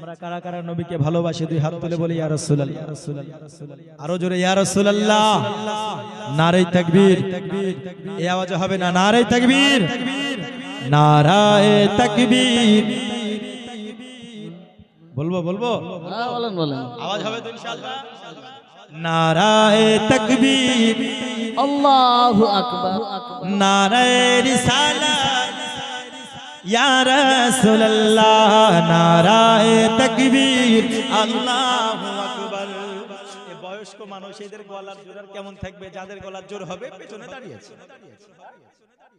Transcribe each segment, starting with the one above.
আমরা কারা কারা নবীকে ভালোবাসি দুই হাত তুলে বলি ইয়া রাসূলুল্লাহ। আরো জোরে ইয়া রাসূলুল্লাহ। নারে তাকবীর। এই আওয়াজে হবে না, নারে তাকবীর, নারায়ে তাকবীর। বলবো বলবো? হ্যাঁ বলেন বলেন। আওয়াজ হবে তো ইনশাআল্লাহ। নারায়ে তাকবীর, আল্লাহু আকবার। নারায়ে রিসালাত, ইয়া রাসূলুল্লাহ। নারায়ে তাকবীর, আল্লাহু আকবার। এই বয়স্ক মানুষ এদের গলার জোর আর কেমন থাকবে? যাদের গলার জোর হবে পেছনে দাঁড়িয়ে আছে,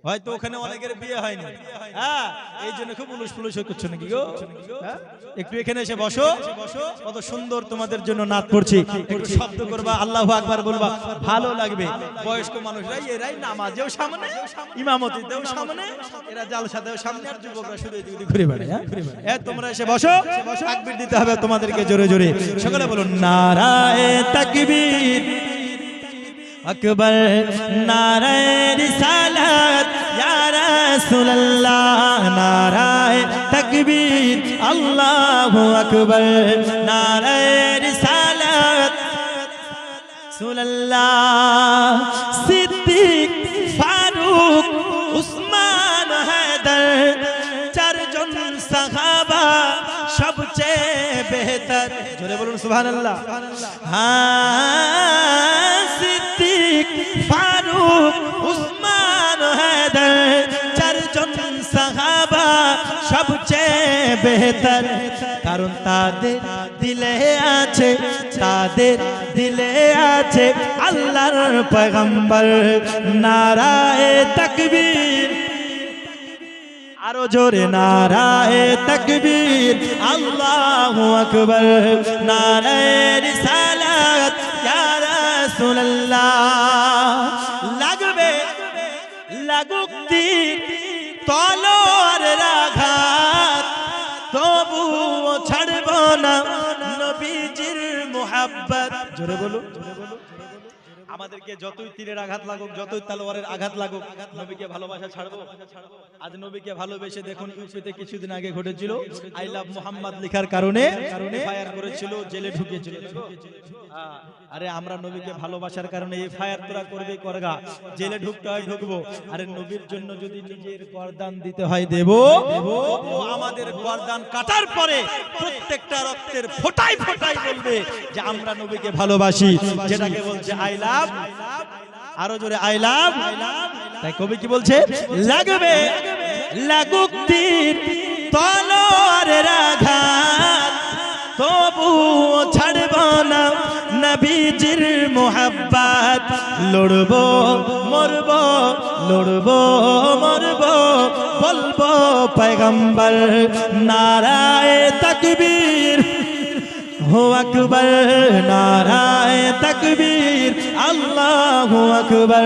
হয়তো ওখানে অনেকের বিয়ে হয়নি, হ্যাঁ এই জন্য খুব উলুস ফুলুস করছো নাকি গো? একটু এখানে এসে বসো, কত সুন্দর তোমাদের জন্য নাচ পড়ছি, একটু শব্দ করবা, আল্লাহু আকবার বলবা, ভালো লাগবে। বয়স্ক মানুষরা এরাই নামাজেও সামনে, ইমামতিতেও সামনে, এরা জালসাতেও সামনে, আর যুবকরা শুধু এদিকে ঘুরে বেড়ায়। হ্যাঁ তোমরা এসে বসো, তাকবীর দিতে হবে তোমাদেরকে জোরে জোরে। সকলে বলুন নারায়ে তাকবীর আকবার, নারায়ে রিসালাত, ইয়া রাসূলুল্লাহ। নারায়ে তাকবীর, আল্লাহু আকবার। নারায়ে রিসালাত, রাসূলুল্লাহ। সিদ্দিক, ফারুক, উসমান, হায়দার, চারজন সাহাবা সবচেয়ে বেহতর। জোরে বলুন সুবহানাল্লাহ। হ্যাঁ সিদ্দিক, ফারুক, উসমান, হায়দার, চারজন সাহাবা সবচেয়ে বেহতর। কারণ তাদের দিলে আছে, তাদের দিলে আছে আল্লাহর পয়গম্বর। নারায়ে তাকবীর, আরো জোরে নারায়ে তাকবীর, আল্লাহু আকবার। নারায়ে রিসালাত, ইয়া রাসূলুল্লাহ। লাগবে লাগুক তীর, তলোয়ারের আঘাত, তবুও ছাড়ব না নবীজির মুহাব্বত। জোরে বলো। আমাদেরকে যতই তীরের আঘাত লাগুক, যতই তলোয়ারের আঘাত লাগুক, নবীকে ভালোবাসা ছাড়বো? আজ নবীকে ভালোবেসে দেখুন, ইউপিতে কিছুদিন আগে ঘটেছিল, আই লাভ মুহাম্মদ লেখার কারণে ফায়ার করেছিল, জেলে ঢুকিয়েছিল। আরে আমরা নবীকে ভালোবাসার কারণে এই ফায়ার তোরা করবে করগা, জেলে ঢুকতে হয় ঢুকবো। আরে নবীর জন্য যদি নিজের গর্দান দিতে হয় দেব। আমাদের গর্দান কাটার পরে প্রত্যেকটা রক্তের ফোঁটায় ফোঁটায় বলবে যে আমরা নবীকে ভালোবাসি, যেটাকে বলছে আই লাভ। আরো জোরে আই লাভ। তাই কবি কি বলছে? লাগবে লাগুক তীর, তলোয়ারের আঘাত, তবুও ছাড়ব না নবীজির মুহাব্বত। লড়বো মরবো, লড়বো মরবো, বলবো পয়গম্বর। নারায়ে তাকবীর, হো আকবার। নারায়ে তাকবীর, আল্লাহু আকবার।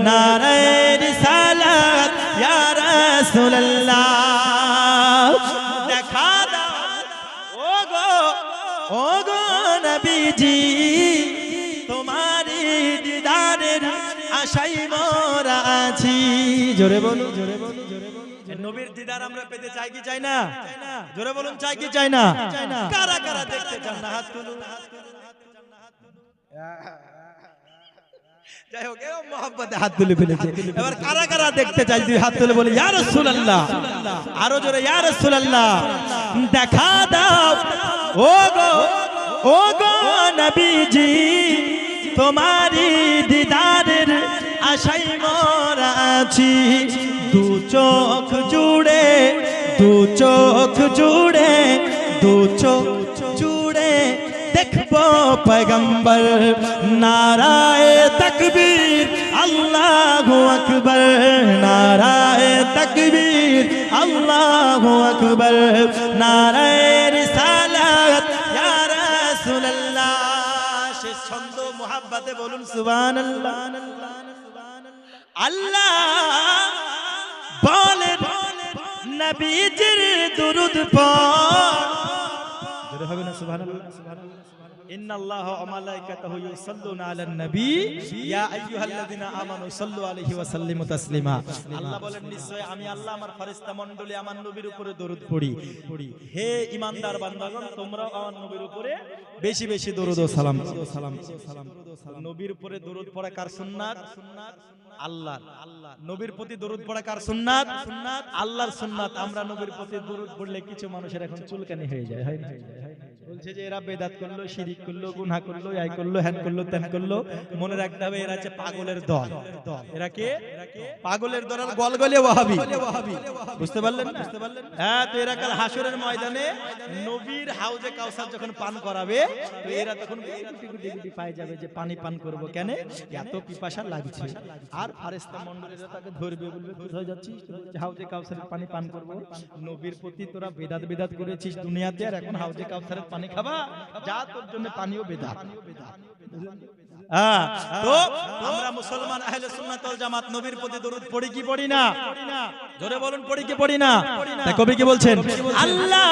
নারায়ে রিসালাত, ইয়া রাসূলুল্লাহ। দেখা দাও ও গো নবীজি, তোমারই দিদারের আশায় মোরা আছি। জোরে বলো, জোরে বলো, জোরে বলো। নবীর দিদার আমরা পেতে চাই কি চাই না? জোরে বলুন, চাই কি চাই না? কারা কারা দেখতে চান না হাত তুলুন। যাই হোক, এও মোহাব্বতে হাত তুলে ফেলেছে। এবার কারা কারা দেখতে চাই দুই হাত তুলে বলি ইয়া রাসূলুল্লাহ। আরো জোরে ইয়া রাসূলুল্লাহ। দেখা দাও ও গো নবীজি, তোমারই দিদারের আশায় মোরা আছি। দু চোখ জুড়ে, দু চোখ জুড়ে, দু চোখ জুড়ে দেখবো পয়গম্বর। নারায়ে তাকবীর, আল্লাহু আকবার। নারায়ে তাকবীর, আল্লাহু আকবার। নারায়ে রিসালাত, ইয়া রাসূলুল্লাহ। শেষ ছন্দ মুহাব্বতে বলুন সুবহানাল্লাহ। আল্লাহ বলেন নবীজির দুরূদ পড়। জোরে হবে না সুবহানাল্লাহ। ইন্নাল্লাহা ওয়া মালাইকাতাহু ইউসাল্লুনা আলান নবী ইয়া আইয়ুহাল্লাযিনা আমানু সাল্লু আলাইহি ওয়া সাল্লিমু তাসলিমা। আল্লাহ বলেন নিশ্চয় আমি আল্লাহ আমার ফেরেশতা মণ্ডলী আমার নবীর উপরে দরুদ পড়ি। হে ঈমানদার বান্দাগণ তোমরাও আমার নবীর উপরে বেশি বেশি দরুদ ও সালাম। নবীর উপরে দরুদ পড়া কার সুন্নাত? আল্লাহর। নবীর প্রতি দরুদ পড়া কার সুন্নাত? আল্লাহর সুন্নাত। আমরা নবীর প্রতি দরুদ পড়লে কিছু মানুষের এখন চুলকানি হয়ে যায়, হয় না? বলছে যে এরা বেদাত করলো, শিরিক করলো, গুনাহ করলো, এই করলো, হ্যান করলো, ত্যান করলো। মনে রাখতে হবে এরা হচ্ছে পাগলের দল। এরা কে? পাগলের দল, গলগলে ওয়াহাবি। বুঝতে পারলেন? হ্যাঁ, তো এরা কাল হাসরের ময়দানে নবীর হাউজে কাউসার যখন পান করাবে, তো এরা তখন গুটি গুটি পায় যাবে যে পানি পান করব কেন? এত পিপাসা লাগছে। আর ফেরেশতা মণ্ডলীরা তাকে ধরবে, বলবে কোথায় যাচ্ছিস? হাউজে কাউসারের পানি পান করব। নবীর প্রতি তোরা বেদাত করেছিস দুনিয়াতে, আর এখন হাউজে কাউসারের পানি খাবা? যা, তোর জন্য পানিও বেদাত। তো আমরা মুসলমান আহলে সুন্নাত ওয়াল জামাত নবীর প্রতি দরুদ পড়ি কি পড়ি না? জোরে বলুন, পড়ি কি পড়ি না? তাই কবি কি বলছেন? আল্লাহ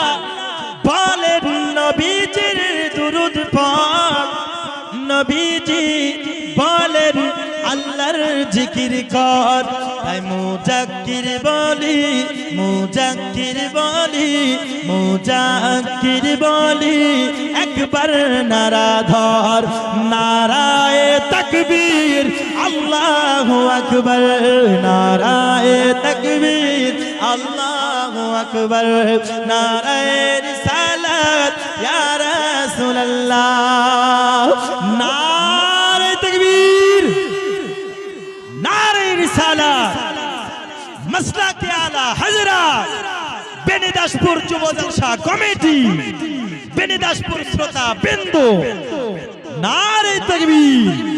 বলেন নবীজির দরুদ পড়, নবীজি বলেন আল্লাহর জিকির কর। তাই মুজাক্কির বলি, মুজাক্কির বলি, মুজাক্কির বলি, একবার নারা ধর, নারায়ে তাকবীর, আল্লাহু আকবার, নারায়ে তাকবীর, আল্লাহু আকবার, নারায়ে রিসালাত ইয়া রাসূলুল্লাহ, নারায়ে তাকবীর, নারায়ে রিসালাত, মাসলাকে আলা হযরত বেনিদাসপুর যুব জলসা কমিটি, বেনিদাসপুর শ্রোতা বিন্দু, নারায়ে তাকবীর।